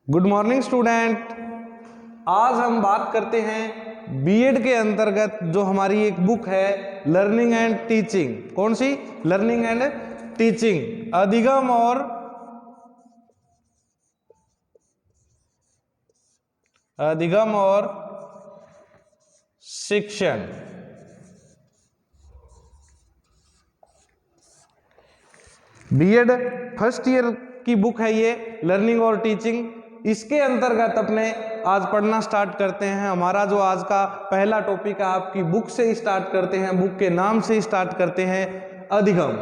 Good morning student. आज हम बात करते हैं बीएड के अंतर्गत जो हमारी एक बुक है लर्निंग एंड टीचिंग। कौन सी? लर्निंग एंड टीचिंग, अधिगम और शिक्षण। बीएड फर्स्ट ईयर की बुक है ये लर्निंग और टीचिंग। इसके अंतर्गत अपने आज पढ़ना स्टार्ट करते हैं। हमारा जो आज का पहला टॉपिक है, आपकी बुक से स्टार्ट करते हैं, बुक के नाम से स्टार्ट करते हैं, अधिगम,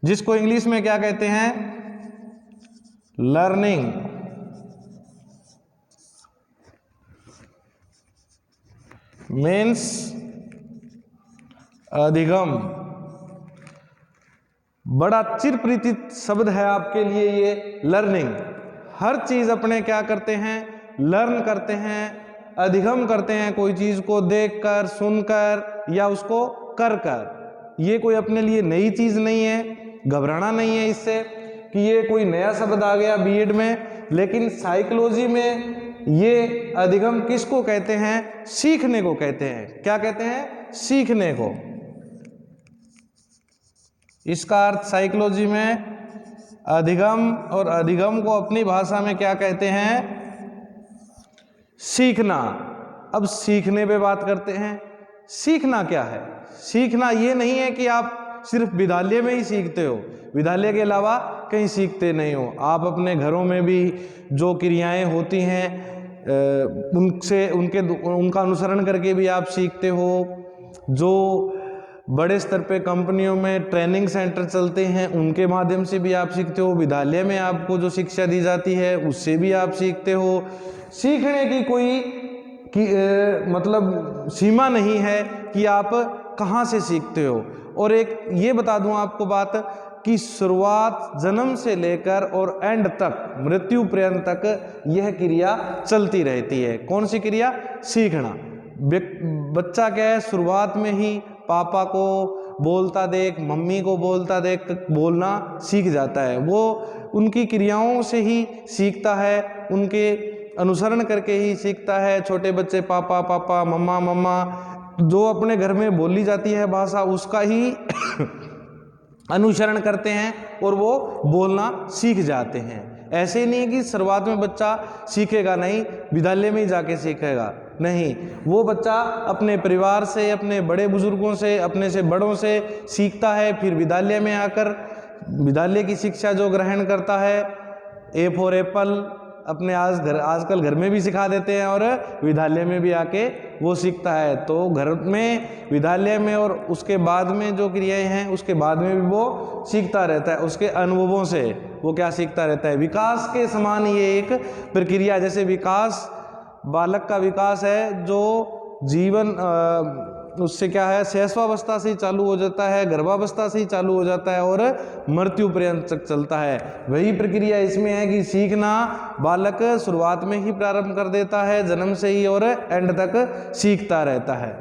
जिसको इंग्लिश में क्या कहते हैं? लर्निंग मीन्स अधिगम। बड़ा चिर परिचित शब्द है आपके लिए ये लर्निंग। हर चीज अपने क्या करते हैं? लर्न करते हैं, अधिगम करते हैं, कोई चीज को देखकर, सुनकर या उसको कर कर। ये कोई अपने लिए नई चीज नहीं है, घबराना नहीं है इससे कि ये कोई नया शब्द आ गया बीएड में। लेकिन साइकोलॉजी में ये अधिगम किसको कहते हैं? सीखने को कहते हैं। क्या कहते हैं? सीखने को। इसका अर्थ साइकोलॉजी में अधिगम, और अधिगम को अपनी भाषा में क्या कहते हैं? सीखना। अब सीखने पे बात करते हैं। सीखना क्या है? सीखना ये नहीं है कि आप सिर्फ विद्यालय में ही सीखते हो, विद्यालय के अलावा कहीं सीखते नहीं हो। आप अपने घरों में भी जो क्रियाएं होती हैं उनसे उनका अनुसरण करके भी आप सीखते हो। जो बड़े स्तर पे कंपनियों में ट्रेनिंग सेंटर चलते हैं उनके माध्यम से भी आप सीखते हो। विद्यालय में आपको जो शिक्षा दी जाती है उससे भी आप सीखते हो। सीखने की कोई मतलब सीमा नहीं है कि आप कहाँ से सीखते हो। और एक ये बता दूं आपको बात कि शुरुआत जन्म से लेकर और एंड तक, मृत्यु पर्यंत तक यह क्रिया चलती रहती है। कौन सी क्रिया? सीखना। बच्चा क्या है, शुरुआत में ही पापा को बोलता देख, मम्मी को बोलता देख बोलना सीख जाता है। वो उनकी क्रियाओं से ही सीखता है, उनके अनुसरण करके ही सीखता है। छोटे बच्चे पापा पापा, मम्मा मम्मा, जो अपने घर में बोली जाती है भाषा उसका ही अनुसरण करते हैं और वो बोलना सीख जाते हैं। ऐसे ही नहीं है कि शुरुआत में बच्चा सीखेगा नहीं, विद्यालय में ही जाके सीखेगा, नहीं। वो बच्चा अपने परिवार से, अपने बड़े बुजुर्गों से, अपने से बड़ों से सीखता है। फिर विद्यालय में आकर विद्यालय की शिक्षा जो ग्रहण करता है, ए फॉर एप्पल अपने आजकल घर में भी सिखा देते हैं और विद्यालय में भी आके वो सीखता है। तो घर में, विद्यालय में और उसके बाद में जो क्रियाएं हैं उसके बाद में भी वो सीखता रहता है। उसके अनुभवों से वो क्या सीखता रहता है? विकास के समान ये एक प्रक्रिया, जैसे विकास, बालक का विकास है जो जीवन उससे क्या है, शैशवावस्था से ही चालू हो जाता है, गर्भावस्था से ही चालू हो जाता है और मृत्यु पर्यंत तक चलता है। वही प्रक्रिया इसमें है कि सीखना बालक शुरुआत में ही प्रारंभ कर देता है, जन्म से ही, और एंड तक सीखता रहता है।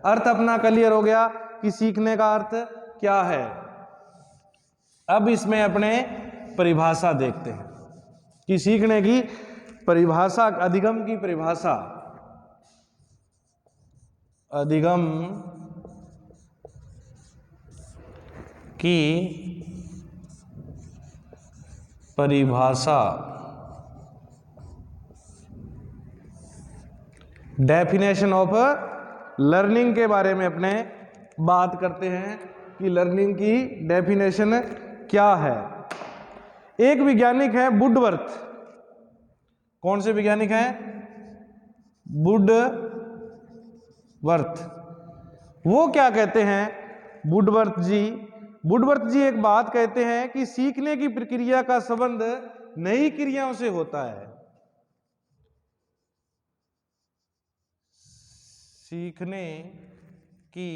अर्थ अपना क्लियर हो गया कि सीखने का अर्थ क्या है। अब इसमें अपने परिभाषा देखते हैं कि सीखने की परिभाषा, अधिगम की परिभाषा। अधिगम की परिभाषा, डेफिनेशन ऑफ लर्निंग के बारे में अपने बात करते हैं कि लर्निंग की डेफिनेशन क्या है। एक वैज्ञानिक है वुडवर्थ। कौन से वैज्ञानिक हैं? वुडवर्थ। वो क्या कहते हैं? वुडवर्थ जी एक बात कहते हैं कि सीखने की प्रक्रिया का संबंध नई क्रियाओं से होता है। सीखने की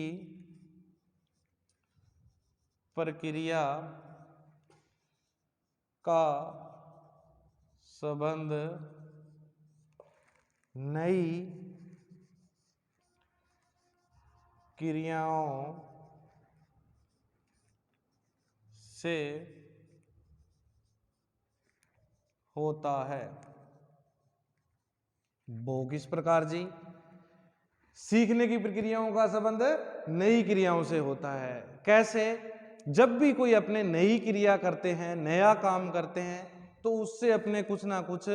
प्रक्रिया का संबंध नई क्रियाओं से होता है। वो किस प्रकार जी? सीखने की प्रक्रियाओं का संबंध नई क्रियाओं से होता है। कैसे? जब भी कोई अपने नई क्रिया करते हैं, नया काम करते हैं, तो उससे अपने कुछ ना कुछ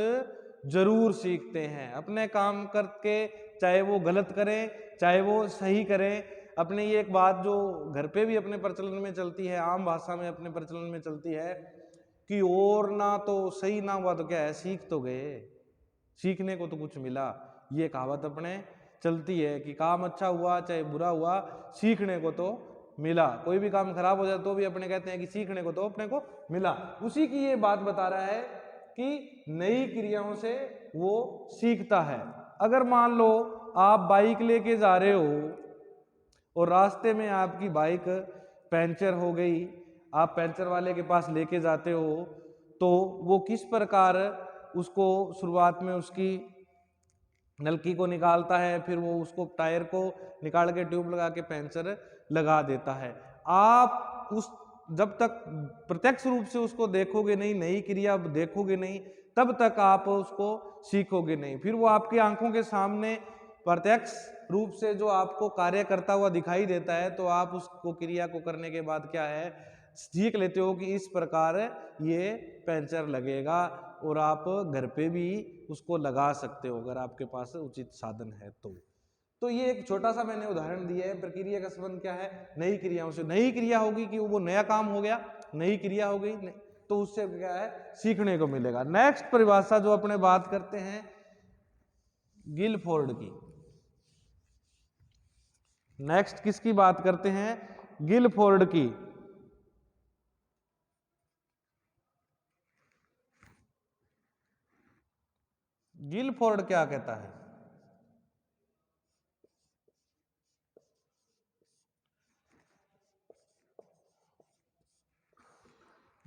जरूर सीखते हैं। अपने काम करके चाहे वो गलत करें चाहे वो सही करें, अपने ये एक बात जो घर पे भी अपने प्रचलन में चलती है, आम भाषा में अपने प्रचलन में चलती है कि और ना तो सही ना हुआ तो क्या है, सीख तो गए, सीखने को तो कुछ मिला। ये कहावत अपने चलती है कि काम अच्छा हुआ चाहे बुरा हुआ, सीखने को तो मिला। कोई भी काम खराब हो जाए तो भी अपने कहते हैं कि सीखने को तो अपने को मिला। उसी की ये बात बता रहा है कि नई क्रियाओं से वो सीखता है। अगर मान लो आप बाइक लेके जा रहे हो और रास्ते में आपकी बाइक पंचर हो गई, आप पंचर वाले के पास लेके जाते हो, तो वो किस प्रकार उसको शुरुआत में उसकी नलकी को निकालता है, फिर वो उसको टायर को निकाल के ट्यूब लगा के पंचर लगा देता है। आप उस जब तक प्रत्यक्ष रूप से उसको देखोगे नहीं, नई क्रिया देखोगे नहीं, तब तक आप उसको सीखोगे नहीं। फिर वो आपकी आंखों के सामने प्रत्यक्ष रूप से जो आपको कार्य करता हुआ दिखाई देता है, तो आप उसको क्रिया को करने के बाद क्या है, सीख लेते हो कि इस प्रकार ये पंचर लगेगा, और आप घर पे भी उसको लगा सकते हो अगर आपके पास उचित साधन है तो ये एक छोटा सा मैंने उदाहरण दिया है। प्रक्रिया का संबंध क्या है, नई क्रियाओं से। नई क्रिया होगी कि वो नया काम हो गया, नई क्रिया हो गई, तो उससे क्या है, सीखने को मिलेगा। नेक्स्ट परिभाषा जो अपने बात करते हैं गिलफोर्ड की। नेक्स्ट किसकी बात करते हैं, गिलफोर्ड की। गिलफोर्ड क्या कहता है?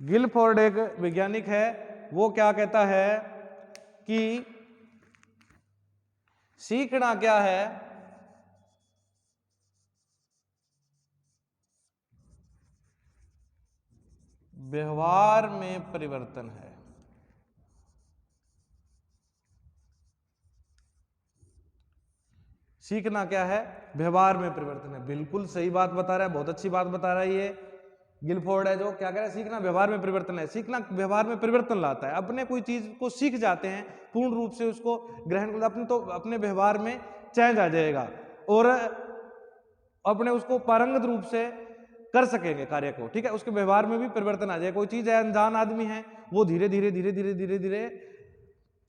गिलफोर्ड एक वैज्ञानिक है, वो क्या कहता है कि सीखना क्या है, व्यवहार में परिवर्तन है। सीखना क्या है, व्यवहार में परिवर्तन है। बिल्कुल सही बात बता रहा है, बहुत अच्छी बात बता रहा है ये गिलफोर्ड है, जो क्या कह रहा है, सीखना व्यवहार में परिवर्तन है। सीखना व्यवहार में परिवर्तन लाता है। अपने कोई चीज को सीख जाते हैं, पूर्ण रूप से उसको ग्रहण कर अपने, तो अपने व्यवहार में चेंज आ जाएगा और अपने उसको पारंगत रूप से कर सकेंगे कार्य को। ठीक है, उसके व्यवहार में भी परिवर्तन आ जाएगा। कोई चीज है, अनजान आदमी है, वो धीरे धीरे धीरे धीरे धीरे धीरे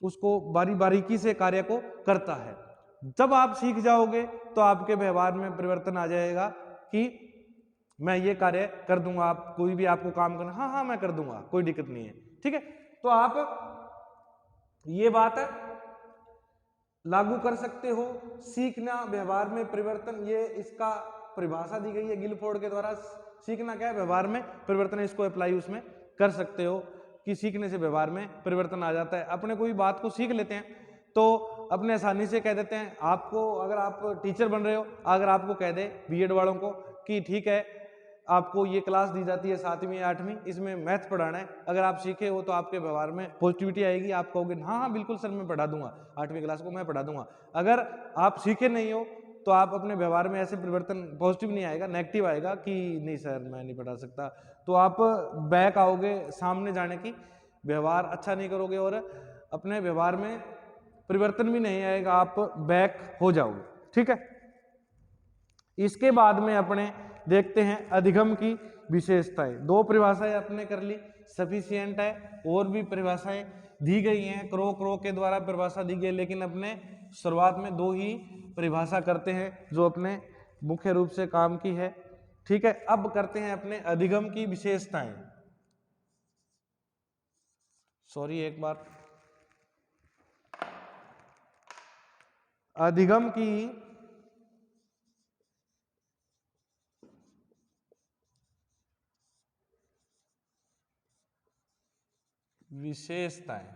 उसको बारीकी से कार्य को करता है। जब आप सीख जाओगे तो आपके व्यवहार में परिवर्तन आ जाएगा कि मैं ये कार्य कर दूंगा, आप कोई भी आपको काम करना, हाँ हाँ मैं कर दूंगा, कोई दिक्कत नहीं है। ठीक है, तो आप ये बात लागू कर सकते हो। सीखना व्यवहार में परिवर्तन, ये इसका परिभाषा दी गई है गिलफोर्ड के द्वारा। सीखना क्या है, व्यवहार में परिवर्तन, इसको अप्लाई उसमें कर सकते हो कि सीखने से व्यवहार में परिवर्तन आ जाता है। अपने कोई बात को सीख लेते हैं तो अपने आसानी से कह देते हैं। आपको अगर आप टीचर बन रहे हो, अगर आपको कह दे बीएड वालों को कि ठीक है आपको ये क्लास दी जाती है 7वीं या 8वीं, इसमें मैथ पढ़ाना है, अगर आप सीखे हो तो आपके व्यवहार में पॉजिटिविटी आएगी। आप कहोगे हाँ हाँ बिल्कुल सर मैं पढ़ा दूंगा, 8वीं क्लास को मैं पढ़ा दूंगा। अगर आप सीखे नहीं हो तो आप अपने व्यवहार में ऐसे परिवर्तन पॉजिटिव नहीं आएगा, नेगेटिव आएगा कि नहीं सर मैं नहीं पढ़ा सकता, तो आप बैक आओगे सामने जाने की, व्यवहार अच्छा नहीं करोगे और अपने व्यवहार में परिवर्तन भी नहीं आएगा, आप बैक हो जाओगे। ठीक है, इसके बाद में अपने देखते हैं अधिगम की विशेषताएं। दो परिभाषाएं अपने कर ली, सफिशिएंट है, और भी परिभाषाएं दी गई हैं, क्रो के द्वारा परिभाषा दी गई, लेकिन अपने शुरुआत में दो ही परिभाषा करते हैं जो अपने मुख्य रूप से काम की है। ठीक है, अब करते हैं अपने अधिगम की विशेषताएं। सॉरी एक बार, अधिगम की विशेषताएं।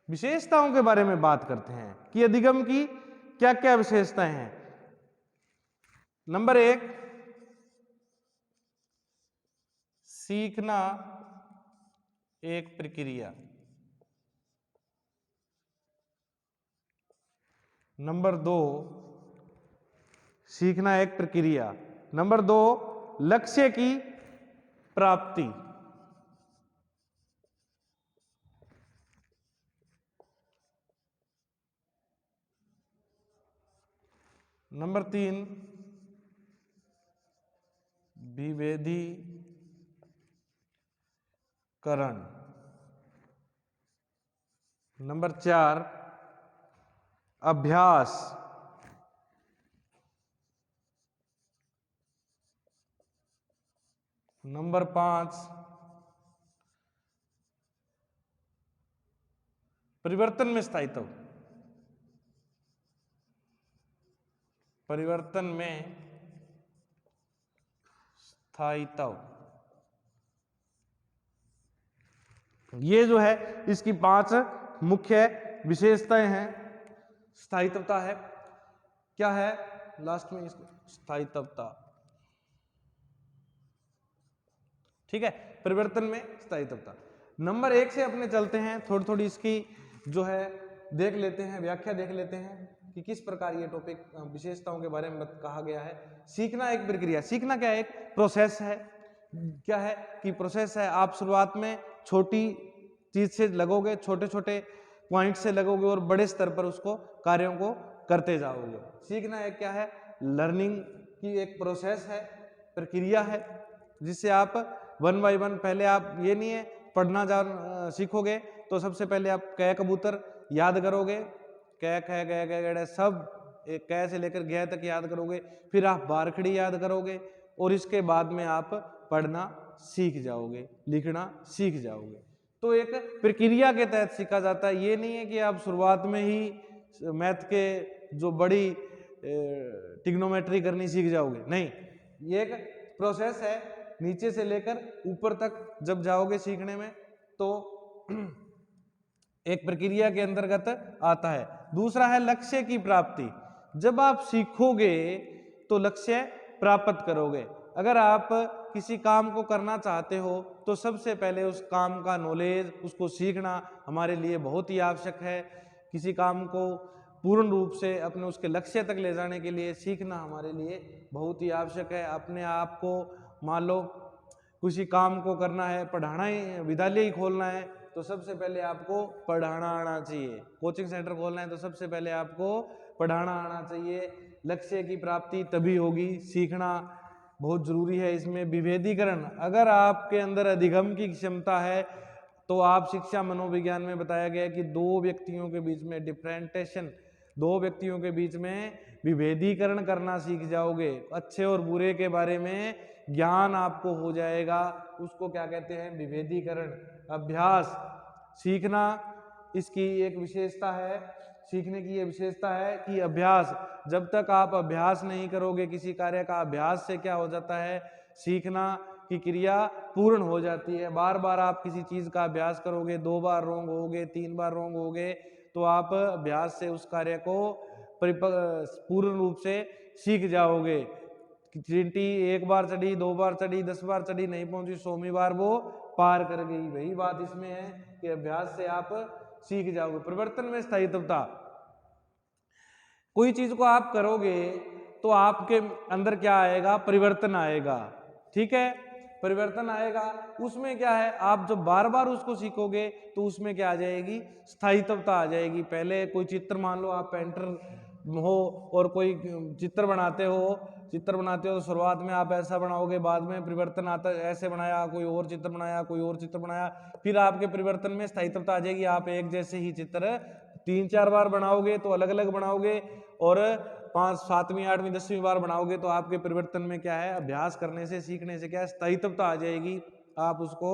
विशेषताओं के बारे में बात करते हैं कि अधिगम की क्या क्या विशेषताएं हैं। नंबर 1, सीखना एक प्रक्रिया। नंबर 2, सीखना एक प्रक्रिया। नंबर 2, लक्ष्य की प्राप्ति। नंबर 3, विभेदीकरण। नंबर 4, अभ्यास। नंबर 5, परिवर्तन में स्थायित्व। परिवर्तन में स्थायित्व, ये जो है इसकी 5 मुख्य विशेषताएं हैं। स्थायित्वता है, क्या है लास्ट में इसको, स्थायित्वता, ठीक है, परिवर्तन में स्थायित्वता। नंबर 1 से अपने चलते हैं, थोड़ी थोड़ी इसकी जो है देख लेते हैं, व्याख्या देख लेते हैं कि किस प्रकार ये टॉपिक विशेषताओं के बारे में कहा गया है। सीखना एक प्रक्रिया, सीखना क्या है, एक प्रोसेस है। क्या है कि प्रोसेस है, आप शुरुआत में छोटी चीज से लगोगे, छोटे छोटे पॉइंट से लगोगे और बड़े स्तर पर उसको कार्यों को करते जाओगे। सीखना एक क्या है, लर्निंग की एक प्रोसेस है, प्रक्रिया है, जिससे आप 1 बाय 1, पहले आप ये नहीं है पढ़ना सीखोगे तो सबसे पहले आप कै कबूतर याद करोगे, कै कै कै कै गड़े सब एक कै से लेकर गै तक याद करोगे, फिर आप बारखड़ी याद करोगे और इसके बाद में आप पढ़ना सीख जाओगे, लिखना सीख जाओगे। तो एक प्रक्रिया के तहत सीखा जाता है। ये नहीं है कि आप शुरुआत में ही मैथ के जो बड़ी ट्रिग्नोमेट्री करनी सीख जाओगे, नहीं, ये एक प्रोसेस है, नीचे से लेकर ऊपर तक जब जाओगे सीखने में तो एक प्रक्रिया के अंतर्गत आता है। दूसरा है लक्ष्य की प्राप्ति। जब आप सीखोगे तो लक्ष्य प्राप्त करोगे। अगर आप किसी काम को करना चाहते हो तो सबसे पहले उस काम का नॉलेज, उसको सीखना हमारे लिए बहुत ही आवश्यक है। किसी काम को पूर्ण रूप से अपने उसके लक्ष्य तक ले जाने के लिए सीखना हमारे लिए बहुत ही आवश्यक है। अपने आप को मान लो किसी काम को करना है, पढ़ाना ही, विद्यालय ही खोलना है तो सबसे पहले आपको पढ़ाना आना चाहिए। कोचिंग सेंटर खोलना है तो सबसे पहले आपको पढ़ाना आना चाहिए। लक्ष्य की प्राप्ति तभी होगी, सीखना बहुत जरूरी है। इसमें विभेदीकरण, अगर आपके अंदर अधिगम की क्षमता है तो आप शिक्षा मनोविज्ञान में बताया गया कि 2 व्यक्तियों के बीच में डिफरेंटेशन, 2 व्यक्तियों के बीच में विभेदीकरण करना सीख जाओगे। अच्छे और बुरे के बारे में ज्ञान आपको हो जाएगा, उसको क्या कहते हैं, विभेदीकरण। अभ्यास, सीखना इसकी एक विशेषता है, सीखने की ये विशेषता है कि अभ्यास, जब तक आप अभ्यास नहीं करोगे किसी कार्य का, अभ्यास से क्या हो जाता है, सीखना की क्रिया पूर्ण हो जाती है। बार बार आप किसी चीज का अभ्यास करोगे, 2 बार रोंग होगे, 3 बार रोंग होगे तो आप अभ्यास से उस कार्य को पूर्ण रूप से सीख जाओगे। चींटी 1 बार चढ़ी, 2 बार चढ़ी, 10 बार चढ़ी, नहीं पहुंची, 100वीं बार वो पार कर गई। वही बात इसमें है कि अभ्यास से आप सीख जाओगे। परिवर्तन में स्थायित्वता, कोई चीज को आप करोगे तो आपके अंदर क्या आएगा, परिवर्तन आएगा, ठीक है, परिवर्तन आएगा। उसमें क्या है, आप जब बार बार उसको सीखोगे तो उसमें क्या आ जाएगी, स्थायित्वता आ जाएगी। पहले कोई चित्र, मान लो आप पेंटर हो और कोई चित्र बनाते हो तो शुरुआत में आप ऐसा बनाओगे, बाद में परिवर्तन आता है, ऐसे बनाया, कोई और चित्र बनाया, कोई और चित्र बनाया, फिर आपके परिवर्तन में स्थायित्वता आ जाएगी। आप एक जैसे ही चित्र 3-4 बार बनाओगे तो अलग अलग बनाओगे और 5, 7वीं, 8वीं, 10वीं बार बनाओगे तो आपके परिवर्तन में क्या है, अभ्यास करने से, सीखने से क्या है, स्थायित्वता आ जाएगी। आप उसको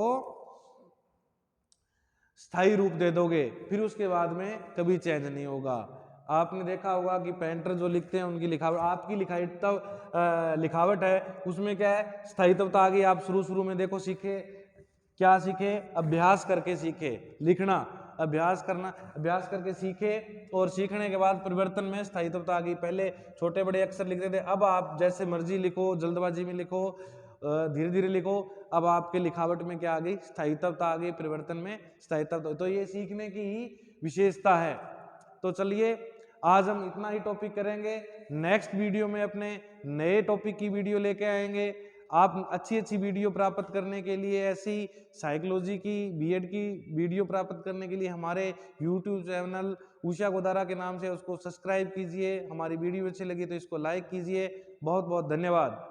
स्थायी रूप दे दोगे, फिर उसके बाद में कभी चेंज नहीं होगा। आपने देखा होगा कि पेंटर जो लिखते हैं उनकी लिखावट, आपकी लिखावट है उसमें क्या है, स्थायित्वता आ गई। आप शुरू में देखो सीखे, क्या सीखे, अभ्यास करके सीखे लिखना, अभ्यास करना, अभ्यास करके सीखे और सीखने के बाद परिवर्तन में स्थायित्वता आ गई। पहले छोटे बड़े अक्षर लिखते थे, अब आप जैसे मर्जी लिखो, जल्दबाजी में लिखो धीरे धीरे लिखो। अब आपके लिखावट में क्या आ गई, स्थायित्व आ गई, परिवर्तन में स्थायित्व। तो ये सीखने की ही विशेषता है। तो चलिए आज हम इतना ही टॉपिक करेंगे। नेक्स्ट वीडियो में अपने नए टॉपिक की वीडियो लेके आएंगे। आप अच्छी अच्छी वीडियो प्राप्त करने के लिए, ऐसी साइकोलॉजी की बीएड की वीडियो प्राप्त करने के लिए हमारे यूट्यूब चैनल उषा गोदारा के नाम से उसको सब्सक्राइब कीजिए। हमारी वीडियो अच्छी लगी तो इसको लाइक कीजिए। बहुत बहुत धन्यवाद।